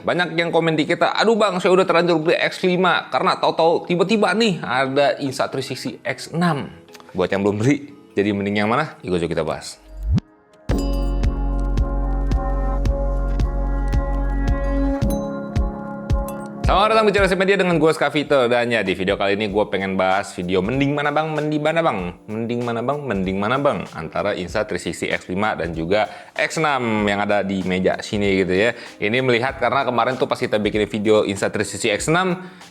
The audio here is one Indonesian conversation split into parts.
Banyak yang komen di kita, aduh bang, saya udah terlanjur beli X5 karena tahu-tahu tiba-tiba nih ada Insta360 X6. Buat yang belum beli, jadi mending yang mana? Yuk kita bahas. Selamat datang di Cerdas Media dengan gue Skavito. Dan ya, di video kali ini gue pengen bahas video mending mana bang, mending mana bang, mending mana bang, mending mana bang, antara Insta360 X5 dan juga X6 yang ada di meja sini gitu ya. Ini melihat karena kemarin tuh pas kita bikin video Insta360 X6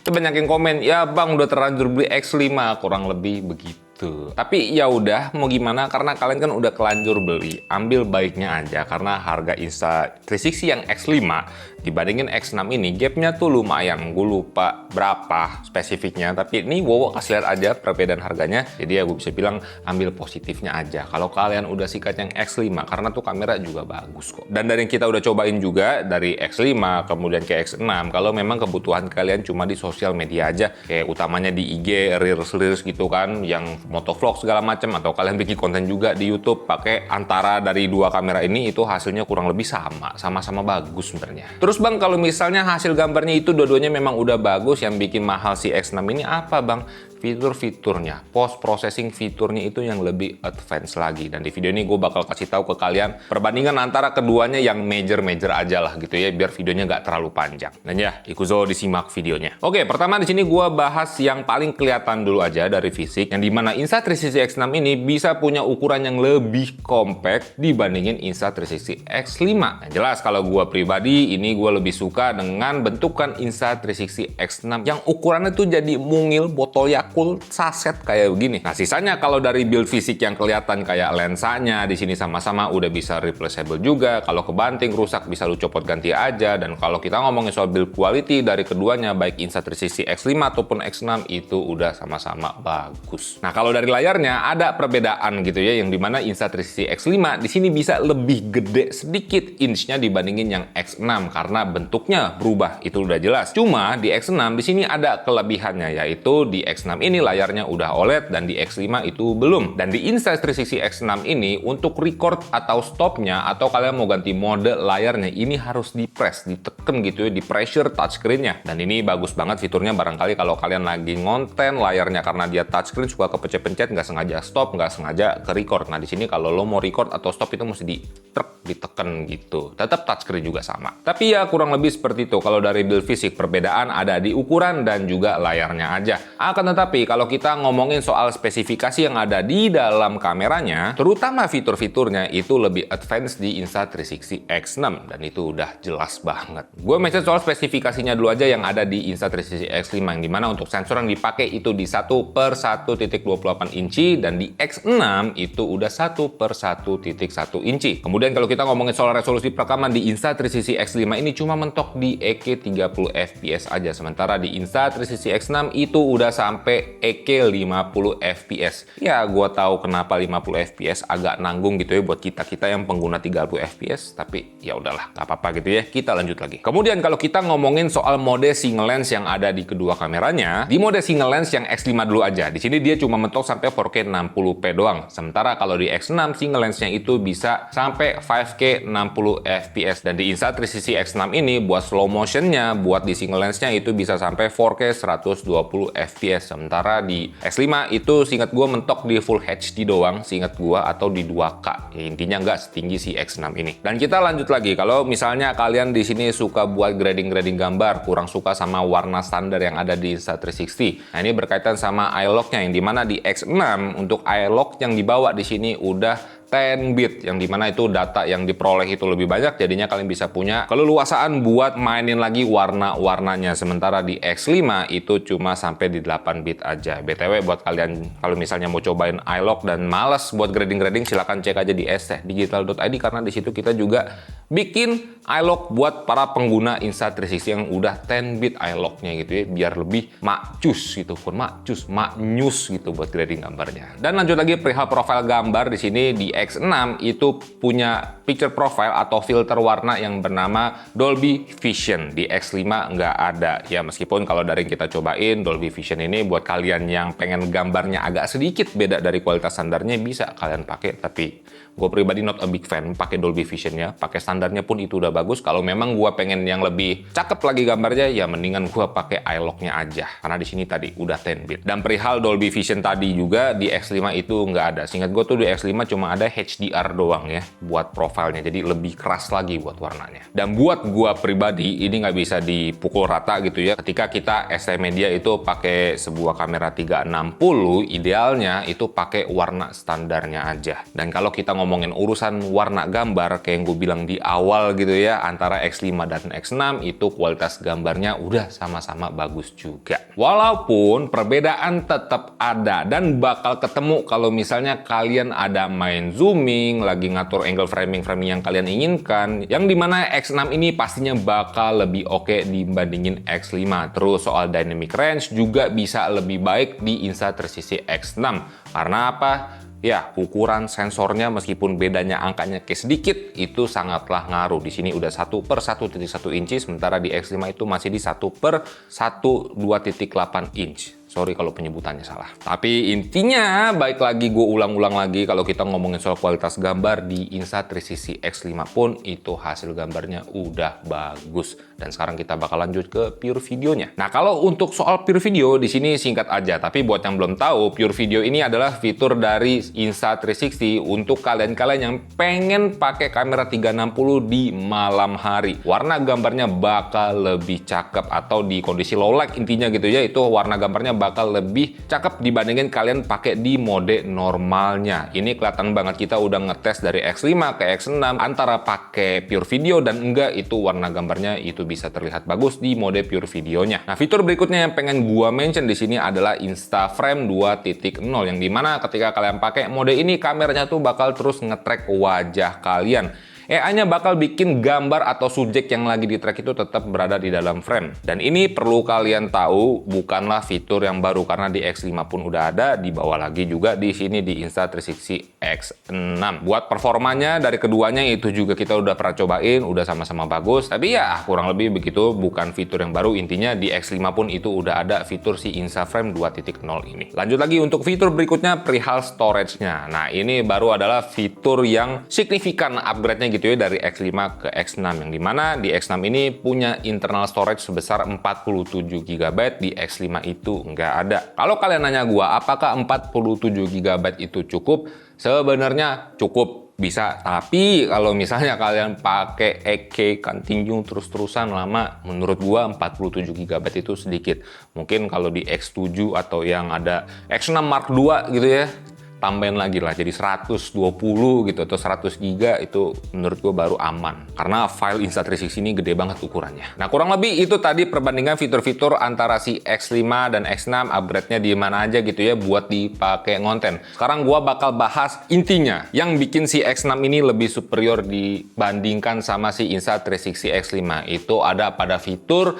tuh banyak yang komen, ya bang udah terlanjur beli X5, kurang lebih begitu. Tapi ya udah, mau gimana, karena kalian kan udah kelanjur beli, ambil baiknya aja karena harga Insta360 yang X5 dibandingin X6 ini gapnya tuh lumayan. Gue lupa berapa spesifiknya, tapi ini wow, kasih lihat aja perbedaan harganya. Jadi ya gue bisa bilang ambil positifnya aja kalau kalian udah sikat yang X5, karena tuh kamera juga bagus kok. Dan dari yang kita udah cobain juga dari X5 kemudian ke X6, kalau memang kebutuhan kalian cuma di sosial media aja, kayak utamanya di IG, Reels gitu kan, yang motovlog segala macam, atau kalian bikin konten juga di YouTube pakai antara dari dua kamera ini, itu hasilnya kurang lebih sama-sama bagus sebenarnya. Terus bang, kalau misalnya hasil gambarnya itu dua-duanya memang udah bagus, yang bikin mahal si X6 ini apa bang? Fitur-fiturnya, post processing fiturnya itu yang lebih advance lagi. Dan di video ini gue bakal kasih tahu ke kalian perbandingan antara keduanya yang major aja lah gitu ya, biar videonya nggak terlalu panjang. Dan ya, ikuzo disimak videonya. Oke, pertama di sini gue bahas yang paling kelihatan dulu aja dari fisik, yang dimana Insta360 X6 ini bisa punya ukuran yang lebih compact dibandingin Insta360 X5. Yang jelas kalau gue pribadi ini gue lebih suka dengan bentukan Insta360 X6 yang ukurannya tuh jadi mungil botol Yakult saset kayak begini. Nah, sisanya kalau dari build fisik yang kelihatan kayak lensanya di sini sama-sama udah bisa replaceable juga. Kalau kebanting rusak bisa lu copot ganti aja. Dan kalau kita ngomongin soal build quality dari keduanya, baik Insta360 X5 ataupun X6 itu udah sama-sama bagus. Nah, kalau dari layarnya ada perbedaan gitu ya, yang dimana Insta360 X5 di sini bisa lebih gede sedikit inch-nya dibandingin yang X6 karena bentuknya berubah, itu udah jelas. Cuma di X6 di sini ada kelebihannya, yaitu di X6 ini layarnya udah OLED dan di X5 itu belum. Dan di Insta360 X6 ini untuk record atau stopnya, atau kalian mau ganti mode layarnya, ini harus di-press, diteken gitu ya, di pressure touchscreen-nya. Dan ini bagus banget fiturnya barangkali kalau kalian lagi ngonten layarnya karena dia touchscreen suka kepencet-pencet, nggak sengaja stop, nggak sengaja ke record. Nah di sini kalau lo mau record atau stop itu mesti diteken gitu. Tetap touchscreen juga sama. Tapi ya kurang lebih seperti itu. Kalau dari build fisik perbedaan ada di ukuran dan juga layarnya aja. Akan tetapi kalau kita ngomongin soal spesifikasi yang ada di dalam kameranya, terutama fitur-fiturnya itu lebih advance di Insta360 X6, dan itu udah jelas banget. Gue mention soal spesifikasinya dulu aja yang ada di Insta360 X5, yang dimana untuk sensor yang dipakai itu di 1/1.28 inci, dan di X6 itu udah 1/1.1 inci. Kemudian kalau kita ngomongin soal resolusi perekaman di Insta360 X5 ini cuma mentok di 30 fps aja, sementara di Insta360 X6 itu udah sampai 50 fps. Ya, gue tahu kenapa 50 fps agak nanggung gitu ya buat kita yang pengguna 30 fps, tapi ya udahlah, gak apa-apa gitu ya. Kita lanjut lagi. Kemudian kalau kita ngomongin soal mode single lens yang ada di kedua kameranya, di mode single lens yang X5 dulu aja, di sini dia cuma mentok sampai 4K 60p doang. Sementara kalau di X6 single lensnya itu bisa sampai 5K 60 fps, dan di Insta360 X6 ini buat slow motionnya, buat di single lensnya itu bisa sampai 4K 120 fps. Sementara di X5 itu seingat gue mentok di Full HD doang, seingat gue, atau di 2K. Ya, intinya nggak setinggi si X6 ini. Dan kita lanjut lagi, kalau misalnya kalian di sini suka buat grading gambar, kurang suka sama warna standar yang ada di Insta360. Nah, ini berkaitan sama eye lock-nya, yang dimana di X6 untuk eye lock yang dibawa di sini udah 10 bit, yang dimana itu data yang diperoleh itu lebih banyak, jadinya kalian bisa punya keleluasaan buat mainin lagi warna-warnanya. Sementara di X5 itu cuma sampai di 8 bit aja. BTW buat kalian kalau misalnya mau cobain eye lock dan males buat grading silahkan cek aja di stdigital.id, karena di situ kita juga bikin eye lock buat para pengguna Insta360 yang udah 10 bit eye lock-nya gitu ya, biar lebih makcus gitu, maknyus gitu buat grading gambarnya. Dan lanjut lagi perihal profil gambar, di sini di X6 itu punya picture profile atau filter warna yang bernama Dolby Vision. Di X5 nggak ada. Ya meskipun kalau dari yang kita cobain, Dolby Vision ini buat kalian yang pengen gambarnya agak sedikit beda dari kualitas standarnya bisa kalian pakai, tapi Gue pribadi not a big fan pakai Dolby Vision-nya, pakai standarnya pun itu udah bagus. Kalau memang gue pengen yang lebih cakep lagi gambarnya, ya mendingan gue pakai iLok-nya aja. Karena di sini tadi udah 10-bit. Dan perihal Dolby Vision tadi juga di X5 itu nggak ada. Seingat gue tuh di X5 cuma ada HDR doang ya buat profilnya. Jadi lebih keras lagi buat warnanya. Dan buat gue pribadi ini nggak bisa dipukul rata gitu ya. Ketika kita ST Media itu pakai sebuah kamera 360, idealnya itu pakai warna standarnya aja. Dan kalau kita ngomongin urusan warna gambar, kayak yang gue bilang di awal gitu ya, antara X5 dan X6 itu kualitas gambarnya udah sama-sama bagus juga. Walaupun perbedaan tetap ada dan bakal ketemu kalau misalnya kalian ada main zooming, lagi ngatur angle framing yang kalian inginkan, yang dimana X6 ini pastinya bakal lebih oke dibandingin X5. Terus soal dynamic range juga bisa lebih baik di Insta360 X6. Karena apa? Ya, ukuran sensornya meskipun bedanya angkanya kayak sedikit, itu sangatlah ngaruh. Di sini udah 1/1.1 inci, sementara di X5 itu masih di 1/2.8 inch. Sorry kalau penyebutannya salah. Tapi intinya, baik lagi gue ulang-ulang lagi, kalau kita ngomongin soal kualitas gambar di Insta360 X5 pun itu hasil gambarnya udah bagus. Dan sekarang kita bakal lanjut ke pure videonya. Nah, kalau untuk soal pure video di sini singkat aja, tapi buat yang belum tahu, pure video ini adalah fitur dari Insta360 untuk kalian-kalian yang pengen pakai kamera 360 di malam hari. Warna gambarnya bakal lebih cakep, atau di kondisi low light intinya gitu ya, itu warna gambarnya bakal lebih cakep dibandingin kalian pakai di mode normalnya. Ini kelihatan banget kita udah ngetes dari X5 ke X6 antara pakai pure video dan enggak, itu warna gambarnya itu bisa terlihat bagus di mode pure videonya. Nah, fitur berikutnya yang pengen gua mention di sini adalah InstaFrame 2.0, yang dimana ketika kalian pakai mode ini kameranya tuh bakal terus nge-track wajah kalian. AI-nya bakal bikin gambar atau subjek yang lagi di track itu tetap berada di dalam frame. Dan ini perlu kalian tahu, bukanlah fitur yang baru, karena di X5 pun udah ada, dibawa lagi juga di sini di Insta360 X6. Buat performanya dari keduanya itu juga kita udah pernah cobain, udah sama-sama bagus. Tapi ya kurang lebih begitu, bukan fitur yang baru. Intinya di X5 pun itu udah ada fitur si InstaFrame 2.0 ini. Lanjut lagi untuk fitur berikutnya, perihal storage-nya. Nah, ini baru adalah fitur yang signifikan upgrade-nya gitu ya, dari X5 ke X6, yang dimana di X6 ini punya internal storage sebesar 47 GB, di X5 itu nggak ada. Kalau kalian nanya gua apakah 47 GB itu cukup, sebenarnya cukup, bisa. Tapi kalau misalnya kalian pakai 8K continue terus-terusan lama, menurut gua 47 GB itu sedikit. Mungkin kalau di X7 atau yang ada X6 Mark II gitu ya, tambahin lagi lah jadi 120 gitu atau 100 GB, itu menurut gue baru aman, karena file Insta360 ini gede banget ukurannya. Nah, kurang lebih itu tadi perbandingan fitur-fitur antara si X5 dan X6, upgrade-nya di mana aja gitu ya buat dipakai ngonten. Sekarang gue bakal bahas intinya yang bikin si X6 ini lebih superior dibandingkan sama si Insta360 X5. Itu ada pada fitur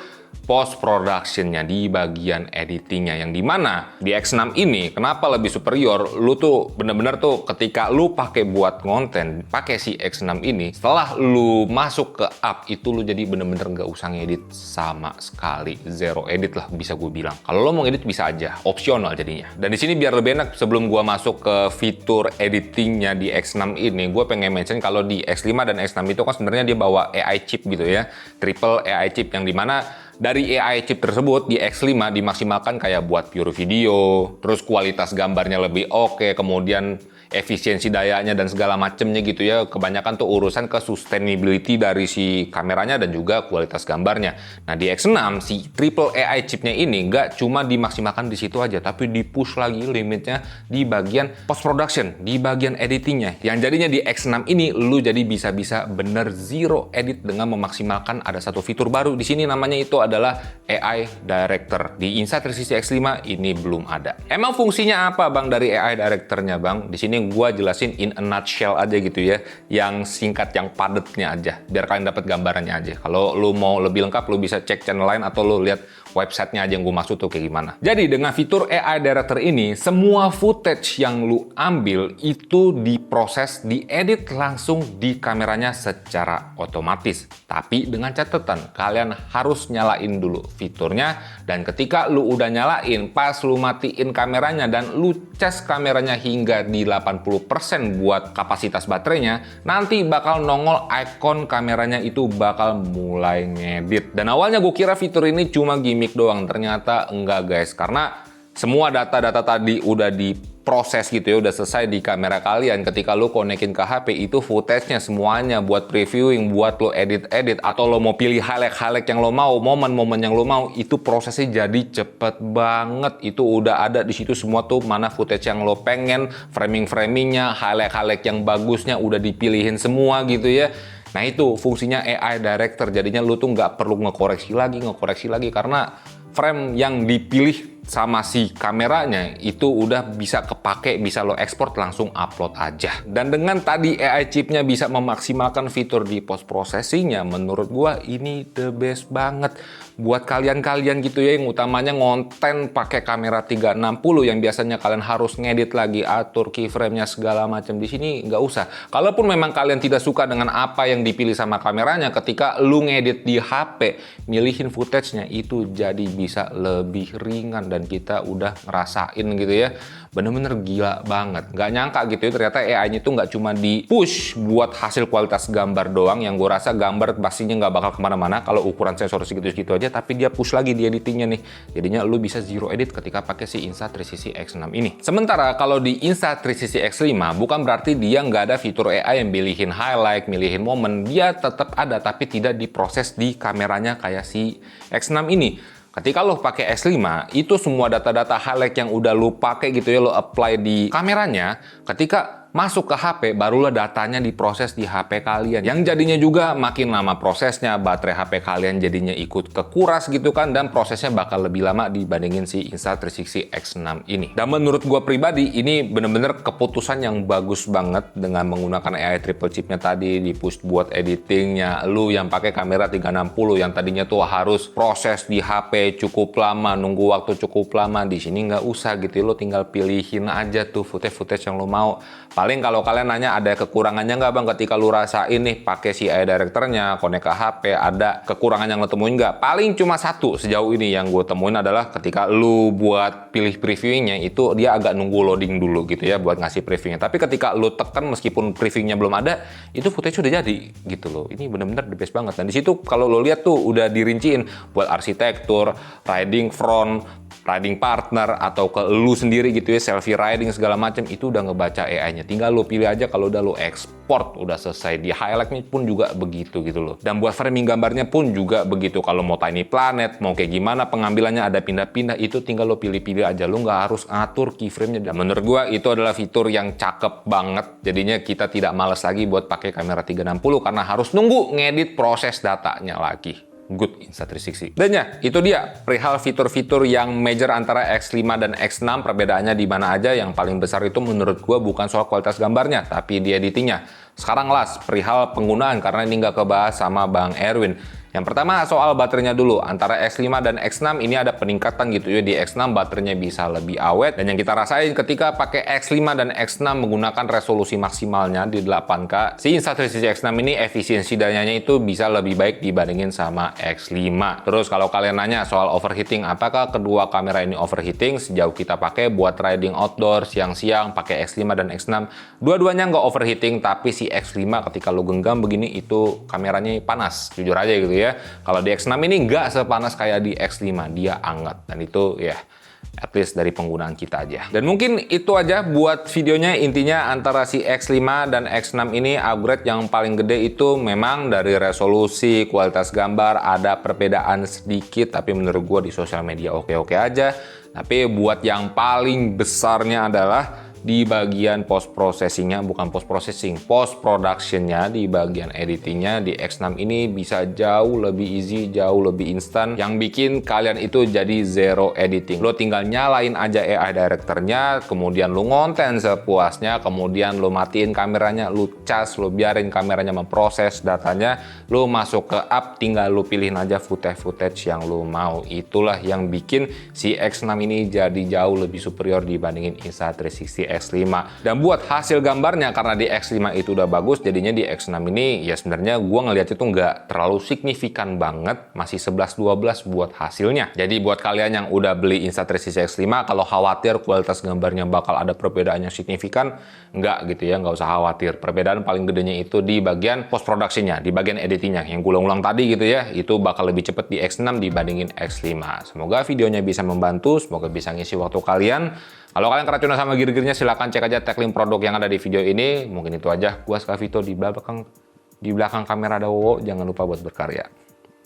post productionnya di bagian editingnya, yang dimana di X6 ini kenapa lebih superior, lu tuh bener-bener tuh ketika lu pakai buat konten pakai si X6 ini, setelah lu masuk ke app itu lu jadi bener-bener nggak usah ngedit sama sekali, zero edit lah bisa gue bilang. Kalau lo mau ngedit bisa aja, opsional jadinya. Dan di sini biar lebih enak, sebelum gue masuk ke fitur editingnya di X6 ini, gue pengen mention kalau di X5 dan X6 itu kan sebenarnya dia bawa AI chip gitu ya, triple AI chip, yang dimana dari AI chip tersebut di X5 dimaksimalkan kayak buat pure video, terus kualitas gambarnya lebih oke, kemudian efisiensi dayanya dan segala macemnya gitu ya. Kebanyakan tuh urusan ke sustainability dari si kameranya dan juga kualitas gambarnya. Nah, di X6 si triple AI chipnya ini nggak cuma dimaksimalkan di situ aja, tapi di push lagi limitnya di bagian post production, di bagian editingnya. Yang jadinya di X6 ini lu jadi bisa-bisa bener zero edit dengan memaksimalkan ada satu fitur baru di sini, namanya itu adalah AI Director. Di Insta360 X5 ini belum ada. Emang fungsinya apa bang dari AI Directornya bang? Di sini gue jelasin in a nutshell aja gitu ya, yang singkat, yang padatnya aja, biar kalian dapat gambarannya aja. Kalau lu mau lebih lengkap, lu bisa cek channel lain atau lu lihat websitenya aja yang gue maksud tuh kayak gimana. Jadi dengan fitur AI Director ini, semua footage yang lu ambil itu diproses, diedit langsung di kameranya secara otomatis. Tapi dengan catatan, kalian harus nyalain dulu fiturnya, dan ketika lu udah nyalain, pas lu matiin kameranya dan lu cas kameranya hingga di 8 80% buat kapasitas baterainya, nanti bakal nongol icon kameranya itu bakal mulai ngedit. Dan awalnya gue kira fitur ini cuma gimmick doang, ternyata enggak guys, karena semua data-data tadi udah diproses gitu ya, udah selesai di kamera kalian. Ketika lo konekin ke HP, itu footage-nya semuanya buat previewing, buat lo edit-edit, atau lo mau pilih highlight-highlight yang lo mau, momen-momen yang lo mau, itu prosesnya jadi cepet banget. Itu udah ada di situ semua tuh, mana footage yang lo pengen, framing-framingnya, highlight-highlight yang bagusnya udah dipilihin semua gitu ya. Nah itu fungsinya AI Director, jadinya lo tuh nggak perlu ngekoreksi lagi, karena frame yang dipilih sama si kameranya itu udah bisa kepake, bisa lo ekspor langsung upload aja. Dan dengan tadi AI chipnya bisa memaksimalkan fitur di post processingnya, menurut gua ini the best banget buat kalian-kalian gitu ya, yang utamanya ngonten pakai kamera 360 yang biasanya kalian harus ngedit lagi, atur keyframe-nya segala macam. Di sini nggak usah. Kalaupun memang kalian tidak suka dengan apa yang dipilih sama kameranya, ketika lu ngedit di HP, milihin footage-nya itu jadi bisa lebih ringan. Dan kita udah ngerasain gitu ya, bener-bener gila banget. Nggak nyangka gitu ya, ternyata AI-nya itu nggak cuma di push buat hasil kualitas gambar doang, yang gue rasa gambar pastinya nggak bakal kemana-mana kalau ukuran sensor segitu-segitu aja, tapi dia push lagi di editingnya nih. Jadinya lu bisa zero edit ketika pakai si Insta360 X6 ini. Sementara kalau di Insta360 X5 bukan berarti dia nggak ada fitur AI yang milihin highlight, milihin momen. Dia tetap ada, tapi tidak diproses di kameranya kayak si X6 ini. Ketika lo pakai X5, itu semua data-data highlight yang udah lo pakai gitu ya, lo apply di kameranya, ketika masuk ke HP, barulah datanya diproses di HP kalian. Yang jadinya juga makin lama prosesnya, baterai HP kalian jadinya ikut kekuras gitu kan, dan prosesnya bakal lebih lama dibandingin si Insta360 X6 ini. Dan menurut gue pribadi, ini bener-bener keputusan yang bagus banget dengan menggunakan AI triple chipnya tadi, di push buat editingnya. Lu yang pakai kamera 360 yang tadinya tuh harus proses di HP cukup lama, nunggu waktu cukup lama, di sini nggak usah gitu. Lo tinggal pilihin aja tuh footage-footage yang lo mau. Paling kalau kalian nanya ada kekurangannya nggak bang ketika lu rasain nih pakai si AI Director-nya, connect ke HP, ada kekurangan yang lo temuin nggak? Paling cuma satu sejauh ini yang gue temuin adalah ketika lu buat pilih previewingnya itu dia agak nunggu loading dulu gitu ya buat ngasih previewingnya. Tapi ketika lu tekan meskipun previewingnya belum ada, itu footage udah jadi gitu loh. Ini bener-bener the best banget. Dan di situ kalau lo lihat tuh udah dirinciin buat arsitektur, riding front, riding partner, atau ke lu sendiri gitu ya, selfie riding segala macam, itu udah ngebaca AI-nya. Tinggal lu pilih aja, kalau udah lu export udah selesai. Di highlight-nya pun juga begitu gitu loh. Dan buat framing gambarnya pun juga begitu. Kalau mau tiny planet, mau kayak gimana pengambilannya ada pindah-pindah, itu tinggal lu pilih-pilih aja. Lu nggak harus ngatur keyframe-nya. Dan menurut gua itu adalah fitur yang cakep banget. Jadinya kita tidak males lagi buat pakai kamera 360 karena harus nunggu ngedit proses datanya lagi. Good Insta360. Dan ya, itu dia perihal fitur-fitur yang major antara X5 dan X6. Perbedaannya di mana aja. Yang paling besar itu menurut gua bukan soal kualitas gambarnya, tapi di editingnya. Sekarang las perihal penggunaan, karena ini nggak kebahas sama Bang Erwin. Yang pertama soal baterainya dulu. Antara X5 dan X6 ini ada peningkatan gitu ya. Di X6 baterainya bisa lebih awet. Dan yang kita rasain ketika pakai X5 dan X6 menggunakan resolusi maksimalnya di 8K, si Insta360 X6 ini efisiensi dayanya itu bisa lebih baik dibandingin sama X5. Terus kalau kalian nanya soal overheating, apakah kedua kamera ini overheating? Sejauh kita pakai buat riding outdoor, siang-siang, pakai X5 dan X6, dua-duanya nggak overheating, tapi si X5 ketika lo genggam begini itu kameranya panas. Jujur aja gitu ya. Kalau di X6 ini nggak sepanas kayak di X5, dia hangat. Dan itu ya at least dari penggunaan kita aja. Dan mungkin itu aja buat videonya. Intinya antara si X5 dan X6 ini upgrade yang paling gede itu memang dari resolusi, kualitas gambar ada perbedaan sedikit, tapi menurut gue di sosial media oke-oke aja. Tapi buat yang paling besarnya adalah di bagian post processingnya, bukan post processing, post productionnya, di bagian editingnya di X6 ini bisa jauh lebih easy, jauh lebih instan, yang bikin kalian itu jadi zero editing. Lo tinggal nyalain aja AI Director-nya, kemudian lo ngonten sepuasnya, kemudian lo matiin kameranya, lo cas, lo biarin kameranya memproses datanya, lo masuk ke app, tinggal lo pilihin aja footage yang lo mau. Itulah yang bikin si X6 ini jadi jauh lebih superior dibandingin Insta360 X5. Dan buat hasil gambarnya, karena di X5 itu udah bagus, jadinya di X6 ini ya sebenarnya gua ngeliat itu nggak terlalu signifikan banget, masih 11-12 buat hasilnya. Jadi buat kalian yang udah beli Insta360 X5, kalau khawatir kualitas gambarnya bakal ada perbedaan yang signifikan, nggak gitu ya, nggak usah khawatir. Perbedaan paling gedenya itu di bagian post production-nya, di bagian editingnya, yang gue ulang tadi gitu ya, itu bakal lebih cepet di X6 dibandingin X5. Semoga videonya bisa membantu, semoga bisa ngisi waktu kalian. Kalau kalian keracunan sama gear-gearnya, silahkan cek aja tag link produk yang ada di video ini. Mungkin itu aja. Gua Skavito di belakang kamera ada Wowo. Jangan lupa buat berkarya.